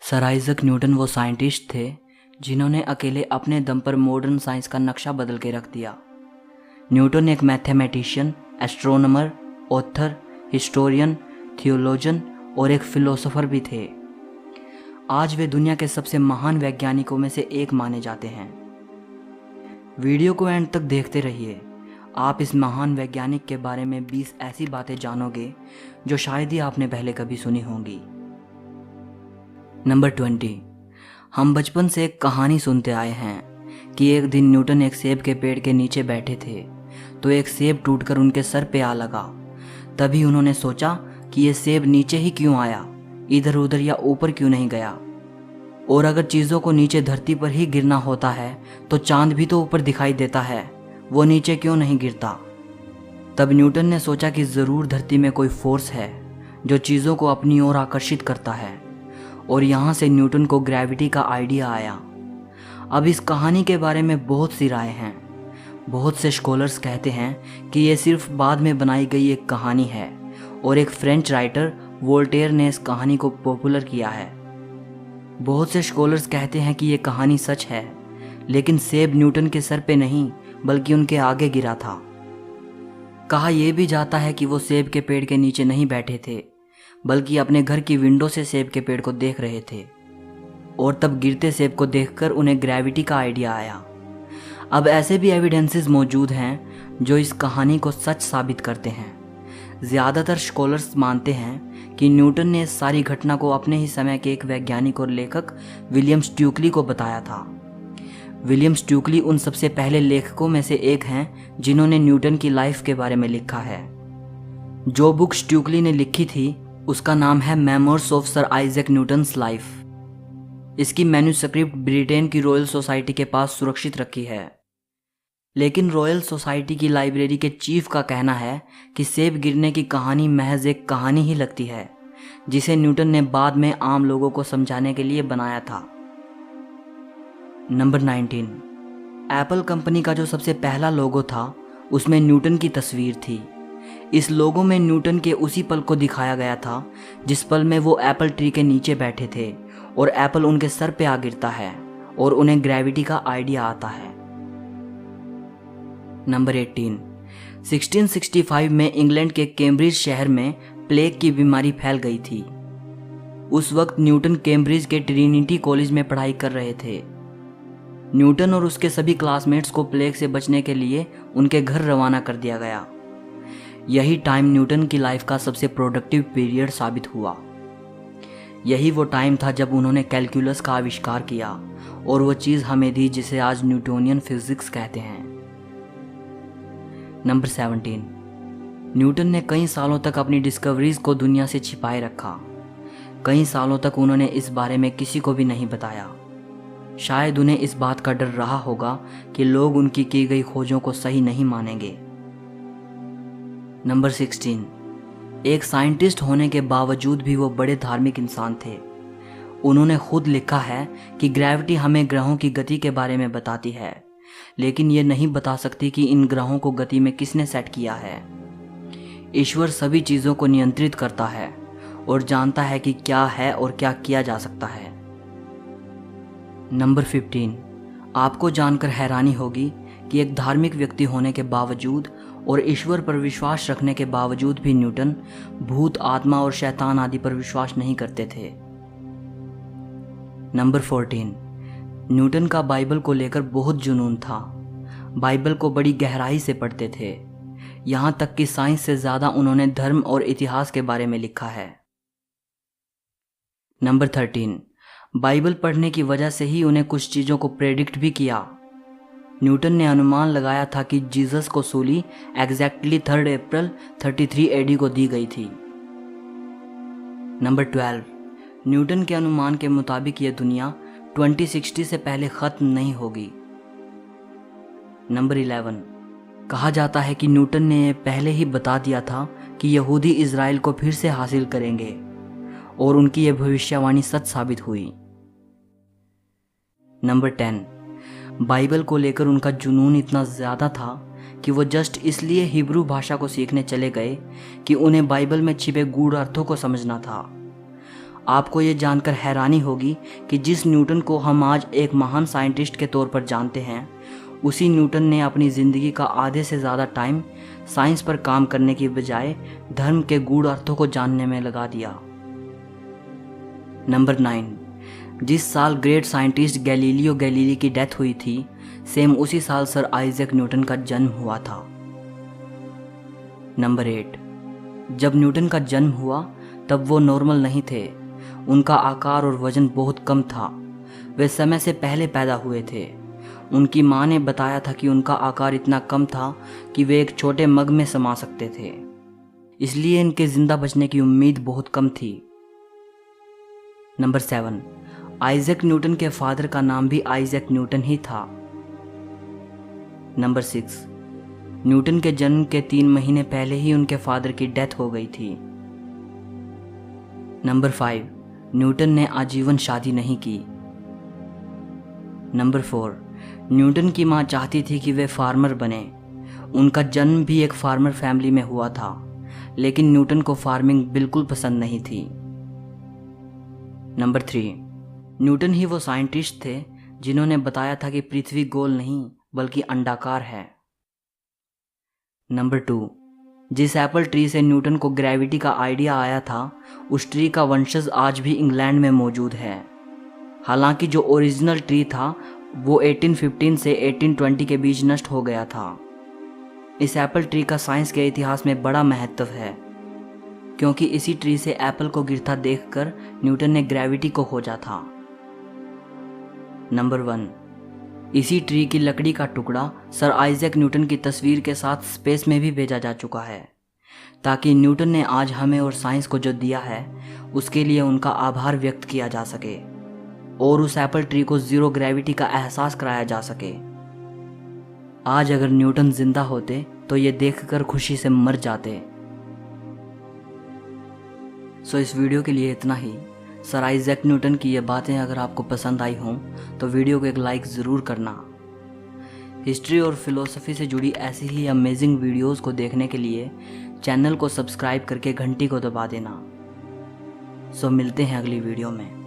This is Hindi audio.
सर आइजक न्यूटन वो साइंटिस्ट थे जिन्होंने अकेले अपने दम पर मॉडर्न साइंस का नक्शा बदल के रख दिया। न्यूटन एक mathematician, astronomer, author, historian, theologian और एक फिलोसोफर भी थे। आज वे दुनिया के सबसे महान वैज्ञानिकों में से एक माने जाते हैं। वीडियो को एंड तक देखते रहिए। आप इस महान वैज्ञानिक के बारे में 20 ऐसी बातें जानोगे जो शायद ही आपने पहले कभी सुनी होंगी। नंबर 20। हम बचपन से एक कहानी सुनते आए हैं कि एक दिन न्यूटन एक सेब के पेड़ के नीचे बैठे थे तो एक सेब टूटकर उनके सर पे आ लगा। तभी उन्होंने सोचा कि ये सेब नीचे ही क्यों आया, इधर उधर या ऊपर क्यों नहीं गया। और अगर चीज़ों को नीचे धरती पर ही गिरना होता है तो चांद भी तो ऊपर दिखाई देता है, वो नीचे क्यों नहीं गिरता। तब न्यूटन ने सोचा कि ज़रूर धरती में कोई फोर्स है जो चीज़ों को अपनी ओर आकर्षित करता है, और यहाँ से न्यूटन को ग्रेविटी का आइडिया आया। अब इस कहानी के बारे में बहुत सी राय हैं। बहुत से स्कॉलर्स कहते हैं कि ये सिर्फ बाद में बनाई गई एक कहानी है और एक फ्रेंच राइटर वोल्टेयर ने इस कहानी को पॉपुलर किया है। बहुत से स्कॉलर्स कहते हैं कि ये कहानी सच है, लेकिन सेब न्यूटन के सर पे नहीं बल्कि उनके आगे गिरा था। कहा यह भी जाता है कि वो सेब के पेड़ के नीचे नहीं बैठे थे बल्कि अपने घर की विंडो से सेब के पेड़ को देख रहे थे, और तब गिरते सेब को देखकर उन्हें ग्रेविटी का आइडिया आया। अब ऐसे भी एविडेंसेस मौजूद हैं जो इस कहानी को सच साबित करते हैं। ज़्यादातर स्कॉलर्स मानते हैं कि न्यूटन ने इस सारी घटना को अपने ही समय के एक वैज्ञानिक और लेखक विलियम स्टुकली को बताया था। विलियम स्टुकली उन सबसे पहले लेखकों में से एक हैं जिन्होंने न्यूटन की लाइफ के बारे में लिखा है। जो बुक स्टुकली ने लिखी थी उसका नाम है memoirs of sir Isaac Newton's life. इसकी मैन्युस्क्रिप्ट ब्रिटेन की रॉयल सोसाइटी के पास सुरक्षित रखी है, लेकिन रॉयल सोसाइटी की लाइब्रेरी के चीफ का कहना है कि सेब गिरने की कहानी महज एक कहानी ही लगती है जिसे न्यूटन ने बाद में आम लोगों को समझाने के लिए बनाया था। नंबर 19। एप्पल कंपनी का जो सबसे पहला लोगो था उसमें न्यूटन की तस्वीर थी। इस लोगो में न्यूटन के उसी पल को दिखाया गया था जिस पल में वो एप्पल ट्री के नीचे बैठे थे और एप्पल उनके सर पे आ गिरता है और उन्हें ग्रेविटी का आइडिया आता है। नंबर 18। 1665 में इंग्लैंड के कैम्ब्रिज शहर में प्लेग की बीमारी फैल गई थी। उस वक्त न्यूटन कैम्ब्रिज के ट्रिनिटी कॉलेज में पढ़ाई कर रहे थे। न्यूटन और उसके सभी क्लासमेट्स को प्लेग से बचने के लिए उनके घर रवाना कर दिया गया। यही टाइम न्यूटन की लाइफ का सबसे प्रोडक्टिव पीरियड साबित हुआ। यही वो टाइम था जब उन्होंने कैलकुलस का आविष्कार किया और वो चीज़ हमें दी जिसे आज न्यूटोनियन फिजिक्स कहते हैं। नंबर 17। न्यूटन ने कई सालों तक अपनी डिस्कवरीज को दुनिया से छिपाए रखा। कई सालों तक उन्होंने इस बारे में किसी को भी नहीं बताया। शायद उन्हें इस बात का डर रहा होगा कि लोग उनकी की गई खोजों को सही नहीं मानेंगे। नंबर 16। एक साइंटिस्ट होने के बावजूद भी वो बड़े धार्मिक इंसान थे। उन्होंने खुद लिखा है कि ग्रेविटी हमें ग्रहों की गति के बारे में बताती है, लेकिन ये नहीं बता सकती कि इन ग्रहों को गति में किसने सेट किया है। ईश्वर सभी चीज़ों को नियंत्रित करता है और जानता है कि क्या है और क्या किया जा सकता है। नंबर 15। आपको जानकर हैरानी होगी कि एक धार्मिक व्यक्ति होने के बावजूद और ईश्वर पर विश्वास रखने के बावजूद भी न्यूटन भूत, आत्मा और शैतान आदि पर विश्वास नहीं करते थे। नंबर 14। न्यूटन का बाइबल को लेकर बहुत जुनून था। बाइबल को बड़ी गहराई से पढ़ते थे, यहाँ तक कि साइंस से ज़्यादा उन्होंने धर्म और इतिहास के बारे में लिखा है। नंबर 13। बाइबल पढ़ने की वजह से ही उन्हें कुछ चीज़ों को प्रेडिक्ट भी किया। न्यूटन ने अनुमान लगाया था कि जीसस को सूली एग्जैक्टली 3 अप्रैल 33 AD को दी गई थी। नंबर 12। न्यूटन के अनुमान के मुताबिक यह दुनिया 2060 से पहले ख़त्म नहीं होगी। नंबर 11। कहा जाता है कि न्यूटन ने पहले ही बता दिया था कि यहूदी इज़राइल को फिर से हासिल करेंगे, और उनकी यह भविष्यवाणी सच साबित हुई। नंबर 10। बाइबल को लेकर उनका जुनून इतना ज़्यादा था कि वो जस्ट इसलिए हिब्रू भाषा को सीखने चले गए कि उन्हें बाइबल में छिपे गूढ़ अर्थों को समझना था। आपको ये जानकर हैरानी होगी कि जिस न्यूटन को हम आज एक महान साइंटिस्ट के तौर पर जानते हैं, उसी न्यूटन ने अपनी ज़िंदगी का आधे से ज़्यादा टाइम साइंस पर काम करने की बजाय धर्म के गूढ़ अर्थों को जानने में लगा दिया। नंबर 9, जिस साल ग्रेट साइंटिस्ट गैलीलियो गैलीली की डेथ हुई थी, सेम उसी साल सर आइजैक न्यूटन का जन्म हुआ था। नंबर 8, जब न्यूटन का जन्म हुआ तब वो नॉर्मल नहीं थे। उनका आकार और वजन बहुत कम था। वे समय से पहले पैदा हुए थे। उनकी मां ने बताया था कि उनका आकार इतना कम था कि वे एक छोटे मग में समा सकते थे, इसलिए इनके जिंदा बचने की उम्मीद बहुत कम थी। नंबर 7, आइजैक न्यूटन के फादर का नाम भी आइजैक न्यूटन ही था। नंबर 6, न्यूटन के जन्म के 3 महीने पहले ही उनके फादर की डेथ हो गई थी। नंबर 5, न्यूटन ने आजीवन शादी नहीं की। नंबर 4, न्यूटन की मां चाहती थी कि वे फार्मर बने। उनका जन्म भी एक फार्मर फैमिली में हुआ था, लेकिन न्यूटन को फार्मिंग बिल्कुल पसंद नहीं थी। नंबर 3, न्यूटन ही वो साइंटिस्ट थे जिन्होंने बताया था कि पृथ्वी गोल नहीं बल्कि अंडाकार है। नंबर 2, जिस एप्पल ट्री से न्यूटन को ग्रेविटी का आइडिया आया था, उस ट्री का वंशज आज भी इंग्लैंड में मौजूद है। हालांकि जो ओरिजिनल ट्री था वो 1815 से 1820 के बीच नष्ट हो गया था। इस एप्पल ट्री का साइंस के इतिहास में बड़ा महत्व है, क्योंकि इसी ट्री से एप्पल को गिरता देखकर न्यूटन ने ग्रेविटी को खोजा था। नंबर 1, इसी ट्री की लकड़ी का टुकड़ा सर आइजैक न्यूटन की तस्वीर के साथ स्पेस में भी भेजा जा चुका है, ताकि न्यूटन ने आज हमें और साइंस को जो दिया है उसके लिए उनका आभार व्यक्त किया जा सके और उस एप्पल ट्री को जीरो ग्रेविटी का एहसास कराया जा सके। आज अगर न्यूटन जिंदा होते तो ये देखकर खुशी से मर जाते। सो इस वीडियो के लिए इतना ही। सर आइजैक न्यूटन की ये बातें अगर आपको पसंद आई हों तो वीडियो को एक लाइक ज़रूर करना। हिस्ट्री और फिलोसफी से जुड़ी ऐसी ही अमेजिंग वीडियोस को देखने के लिए चैनल को सब्सक्राइब करके घंटी को दबा देना। सो मिलते हैं अगली वीडियो में।